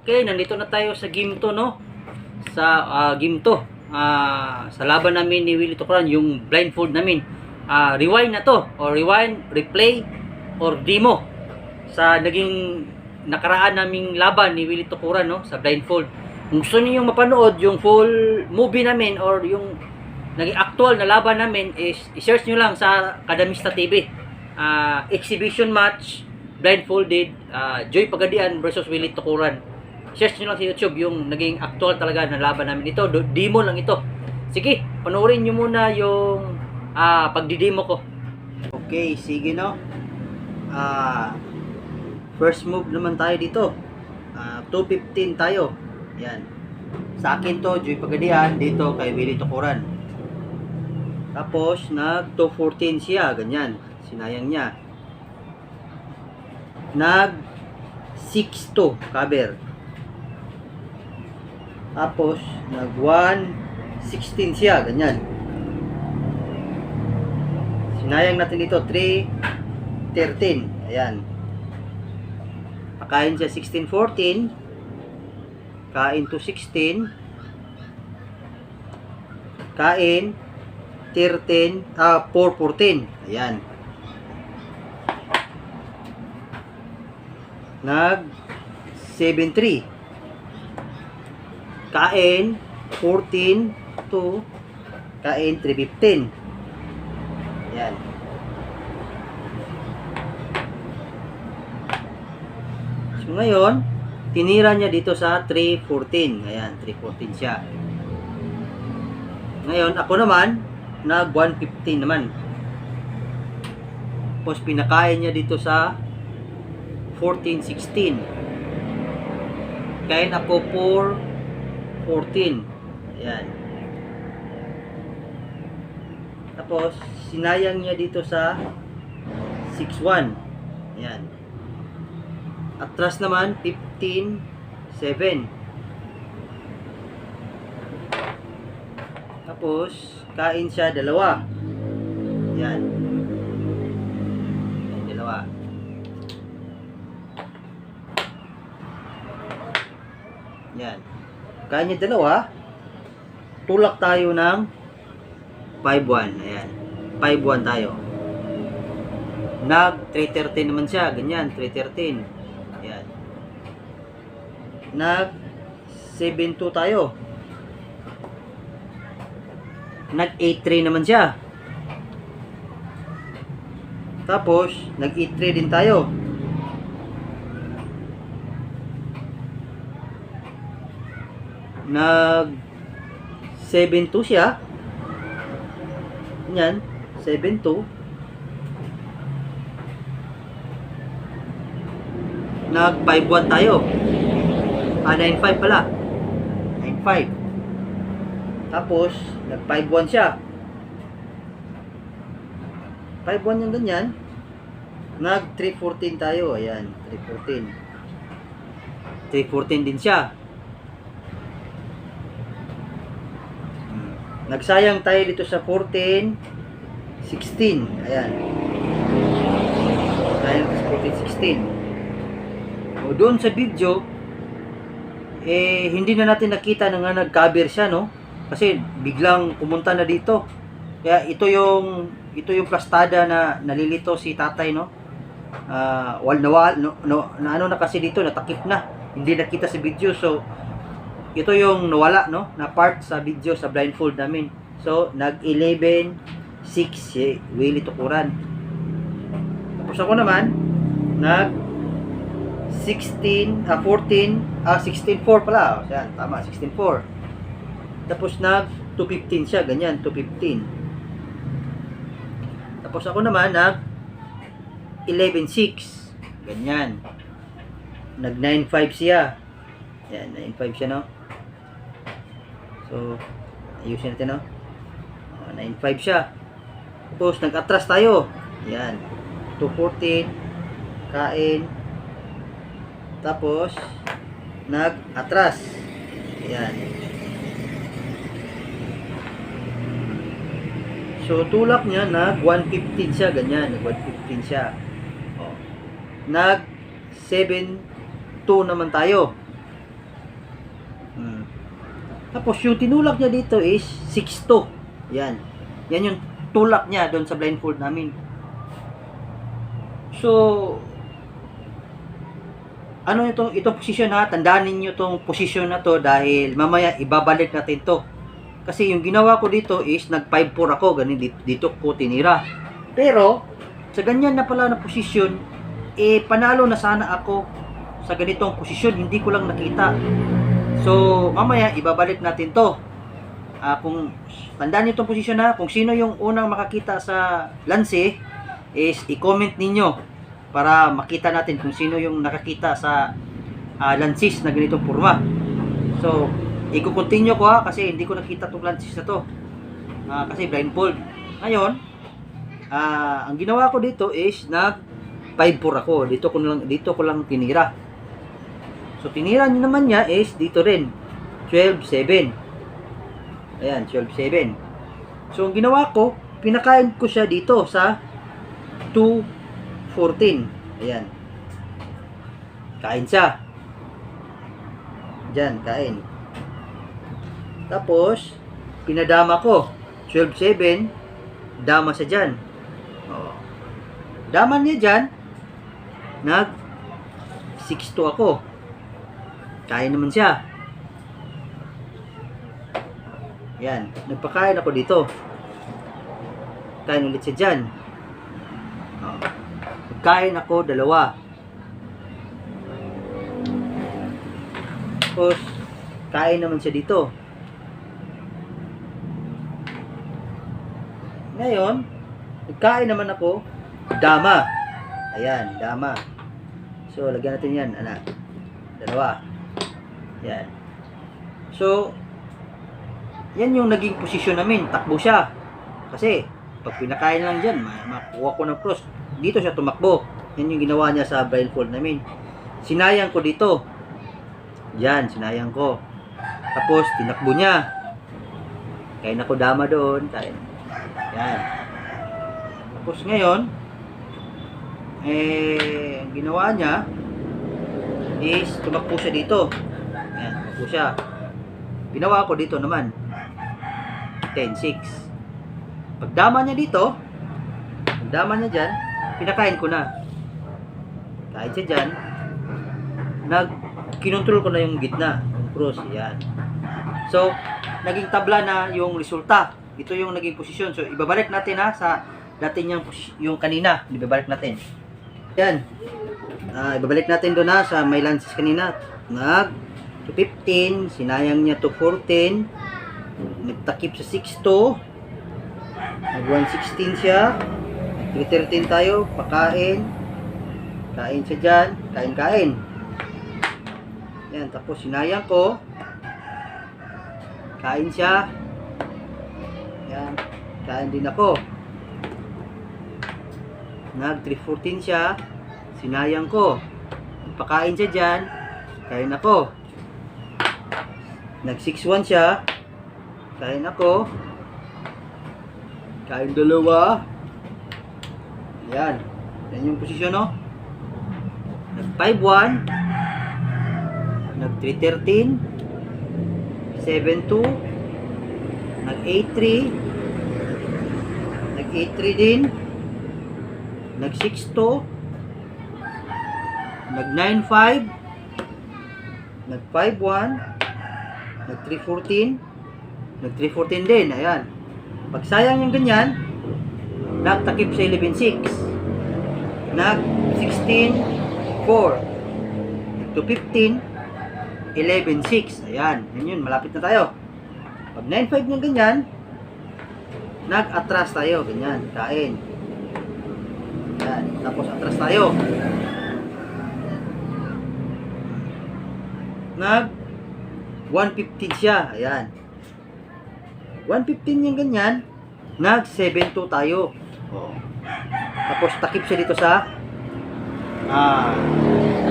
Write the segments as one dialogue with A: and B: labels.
A: Okay, nandito na tayo sa game 2, no? Sa game 2. Sa laban namin ni Willie Tukuran, yung blindfold namin. Rewind na to. O rewind, replay, or demo. Sa naging nakaraan naming laban ni Willie Tukuran, no? Sa blindfold. Kung gusto niyo mapanood yung full movie namin or yung naging actual na laban namin, is i-search nyo lang sa Kadamista TV. Exhibition match, blindfolded, Joy Pagadian versus Willie Tukuran. Search nyo lang sa YouTube yung naging actual talaga na laban namin. Ito, demo lang ito. Sige, panoorin nyo muna yung pagdidemo ko. Okay, sige, no. First move naman tayo dito. 215 tayo. Yan. Sa akin to, Joy Pagadian. Dito kay Willie Tukuran. Tapos, nag 214 siya. Ganyan. Sinayang niya. Nag 6-2 cover. Tapos nag 116 siya, ganyan. Sinayang natin dito 313. Ayan. Pakain siya 16-14. Kain to 16. Kain 13, 414. Ayan. Nag 7-3. Kain 14 to kain 315. Yan. So ngayon, tinira niya dito sa 314. Ayan, 314 siya. Ngayon, ako naman nag 115 naman. Tapos pinakain niya dito sa 14-16. Kain ako 4-14. Ayan. Tapos, sinayang niya dito sa 6-1. Ayan. Atras naman, 15-7. Tapos, kain siya dalawa. Ayan. Ayan, dalawa. Yan. Kanya dalawa. Tulak tayo ng 5-1. Ayan. 5-1 tayo. Nag 313 naman siya. Ganyan. 313. Ayan. Nag 7-2 tayo. Nag 8-3 naman siya. Tapos, nag 8-3 din tayo. Nag 7-2 siya. Yan, 7-2. Nag 5-1 tayo. 9-5 pala. 9-5. Tapos, nag 5-1 siya. 5-1 yung ganyan. Nag 3-14 tayo. Ayan, 3-14. 3-14 din siya. Nagsayang tayo dito sa 14, 16. Ayan. Sayang sa 14, 16. O doon sa video, hindi na natin nakita na nga nag-cover siya, no? Kasi biglang pumunta na dito. Kaya ito yung plastada na nalilito si tatay, no? Na kasi dito, natakip na. Hindi nakita sa video. So, ito yung nawala, no, na part sa video sa blindfold namin. So nag 11-6 si Willie Tukuran. Tapos ako naman nag 16-4 pala. Yan, tama, 16-4. Tapos nag 215 siya, ganyan, 215. Tapos ako naman nag 11-6, ganyan. Nag 9-5 siya. Yan, 9-5 siya, no. So, ayusin natin, no? 9-5 siya. Tapos, nag-atras tayo. Yan. 2-14. Kain. Tapos, nag-atras. Yan. So, tulak niya, nag-115 siya. Ganyan. Nag-115 siya. O. Nag-7-2 naman tayo. Tapos yung tinulak niya dito is 6-2. Yan. Yan yung tulak niya doon sa blindfold namin. So, ano itong posisyon ha? Tandaan ninyo itong posisyon na to dahil mamaya ibabalik natin to. Kasi yung ginawa ko dito is nag 5-4 ako. Ganun dito ko tinira. Pero, sa ganyan na pala na posisyon, panalo na sana ako sa ganitong posisyon. Hindi ko lang nakita. So, mamaya, ibabalik natin to. Kung tandaan nyo itong posisyon na, kung sino yung unang makakita sa lanse, is i-comment ninyo para makita natin kung sino yung nakakita sa lansis na ganitong forma. So, i-continue ko kasi hindi ko nakita itong lansis na to. Kasi blindfold. Ngayon, ang ginawa ko dito is nag 5-4 ako. Dito ko lang tinira. So, tinira nyo naman niya is dito rin. 12-7. Ayan, 12-7. So, ang ginawa ko, pinakain ko siya dito sa 2-14. Ayan. Kain siya. Diyan, kain. Tapos, pinadama ko. 12-7. Dama siya dyan. O. Dama niya dyan. Nag 6-2 ako. Kain naman siya. Yan. Nagpakain ako dito. Kain ulit siya dyan. Nagkain ako dalawa. Tapos, kain naman siya dito. Ngayon, nagkain naman ako dama. Ayan, dama. So, lagyan natin yan, anak. Dalawa. Yan. So, yan yung naging posisyon namin. Takbo siya. Kasi, pag pinakain lang dyan, makuha ko ng cross. Dito siya tumakbo. Yan yung ginawa niya sa blindfold namin. Sinayang ko dito. Yan, sinayang ko. Tapos, tinakbo niya. Kain ako dama doon. Kain. Yan. Tapos ngayon, ang ginawa niya is tumakbo siya dito. Yan, tumakbo siya. Ginawa ko dito naman. 10-6. Pagdama niya dito, pagdama niya dyan, pinakain ko na. Kain siya dyan, kinontrol ko na yung gitna, yung cross, yan. So, naging tabla na yung resulta. Ito yung naging posisyon. So, ibabalik natin sa dati yung kanina. Ibabalik natin. Yan. Ibabalik natin doon sa may lances kanina. Nag 15, sinayang niya to 14. Nagtakip sa 6-2. Nag 116 siya. 313 tayo. Pakain. Kain siya dyan. Kain. Yan. Tapos sinayang ko. Kain siya. Yan. Kain din ako. Nag 314 siya. Sinayang ko. Pakain siya dyan. Kain ako. Nag 6-1 siya. Kain ako. Kain dalawa. Yan. Yan yung posisyon, no? Nag 5-1. Nag 313. 7-2. Nag 8-3. Nag 8-3 din. Nag 6-2. Nag 9-5. Nag 5-1. Nag 3-14. Nag 3-14 din. Ayan. Pag sayang yung ganyan, nagtakip sa 11-6. Nag 16-4. Nag 2-15. 11-6. Ayan. Yun. Malapit na tayo. Pag 9-5 yung ganyan, nag-atras tayo. Ganyan. Kain. Ayan. Tapos atras tayo. Nag 115 siya. Ayan. 115 yung ganyan. Nag 7-2 tayo. Oh. Tapos takip siya dito sa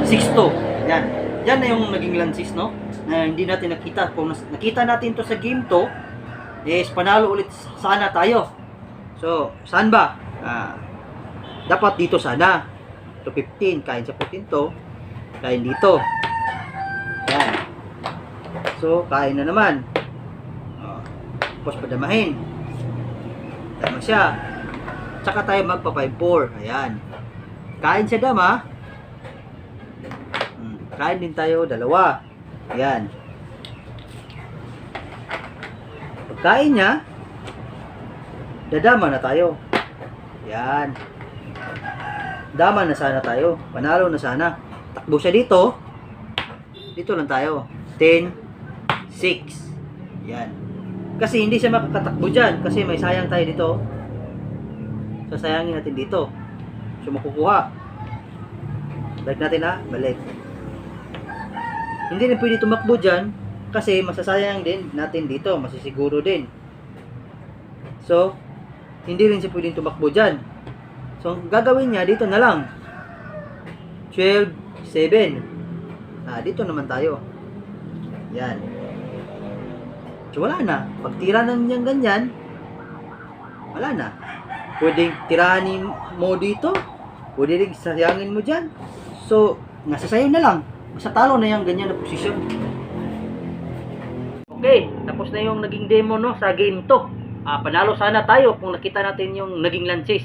A: 6-2. Ayan. Yan na yung naging lansis, no? Na hindi natin nakita. Kung nakita natin to sa game to, is panalo ulit sana tayo. So, saan ba? Dapat dito sana. To 15. Kain sa 14 to. Kain dito. Yan. So, kain na naman. Tapos padamahin. Dama siya. Tsaka tayo magpa 5-4. Ayan. Kain siya dama. Kain din tayo dalawa. Ayan. Pagkain niya, dadama na tayo. Ayan. Dama na sana tayo. Panalo na sana. Takbo siya dito. Dito lang tayo. 10, 6. Ayan. Kasi hindi siya makakatakbo dyan. Kasi may sayang tayo dito. Sasayangin natin dito. So makukuha. Balik natin ha. Balik. Hindi rin pwede tumakbo dyan. Kasi masasayang din natin dito. Masisiguro din. So, hindi rin siya pwedeng tumakbo dyan. So, ang gagawin niya, dito na lang. 12, 7. Dito naman tayo. Yan. So, wala na. Pag tira na niyang ganyan, wala na. Pwedeng tiranin mo dito. Pwede rin sayangin mo dyan. So, nasa sayo na lang. Basta talo na yung ganyan na posisyon. Okay, tapos na yung naging demo no sa game 2. Panalo sana tayo kung nakita natin yung naging lances.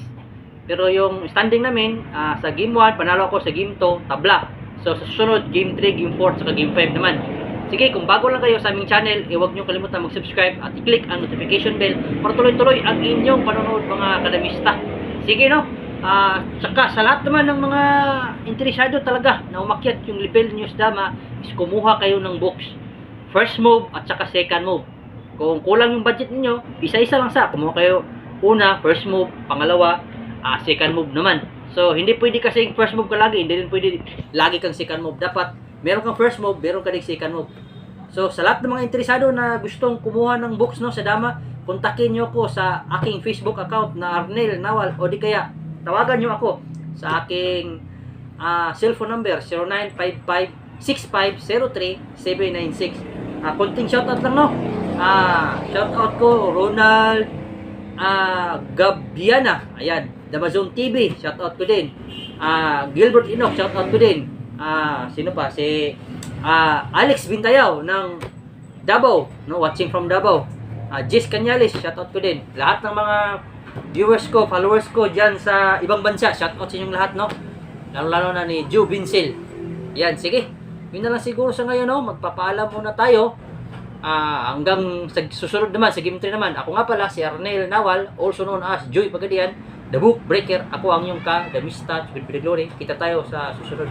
A: Pero yung standing namin sa game 1, panalo ako sa game 2, tabla. So sa susunod, game 3, game 4, saka game 5 naman. Sige, kung bago lang kayo sa aming channel, huwag nyo kalimutan mag-subscribe at i-click ang notification bell para tuloy-tuloy ang inyong panonood mga kadamista. Sige no? Saka sa lahat naman ng mga interesado talaga na umakyat yung level nyo sa dama, is kumuha kayo ng box. First move at saka second move. Kung kulang yung budget niyo, isa-isa lang sa kumuha kayo. Una, first move, pangalawa, second move naman. So, hindi pwede kasi first move ka lagi, hindi rin pwede lagi kang second move. Dapat, meron kang first move, meron ka din second move. So, sa lahat ng mga interesado na gustong kumuha ng box no, sa dama, kontakin nyo ako sa aking Facebook account na Arnel Nawal o di kaya, tawagan nyo ako sa aking cellphone number 0955-6503-796. Konting shoutout lang no. Shoutout ko Ronald Gabiana. Ayan, Damazon TV, shoutout ko din. Gilbert Enoch, shoutout ko din. Sino pa? Si Alex Bintayaw ng Davao, no, watching from Davao. Jess Canales, shoutout ko din. Lahat ng mga viewers ko, followers ko diyan sa ibang bansa, shoutout sa inyong lahat, no. Lalo-lalo na ni Joe Vincel. Yan, sige. Yun na lang siguro sa ngayon, no. Magpapaalam muna tayo. Hanggang sa susunod naman, sa game 3 naman. Ako nga pala, si Arnel Nawal, also known as Joy Pagadian, The Book Breaker. Ako ang inyong ka, The Mista, Glory. Kita tayo sa susunod.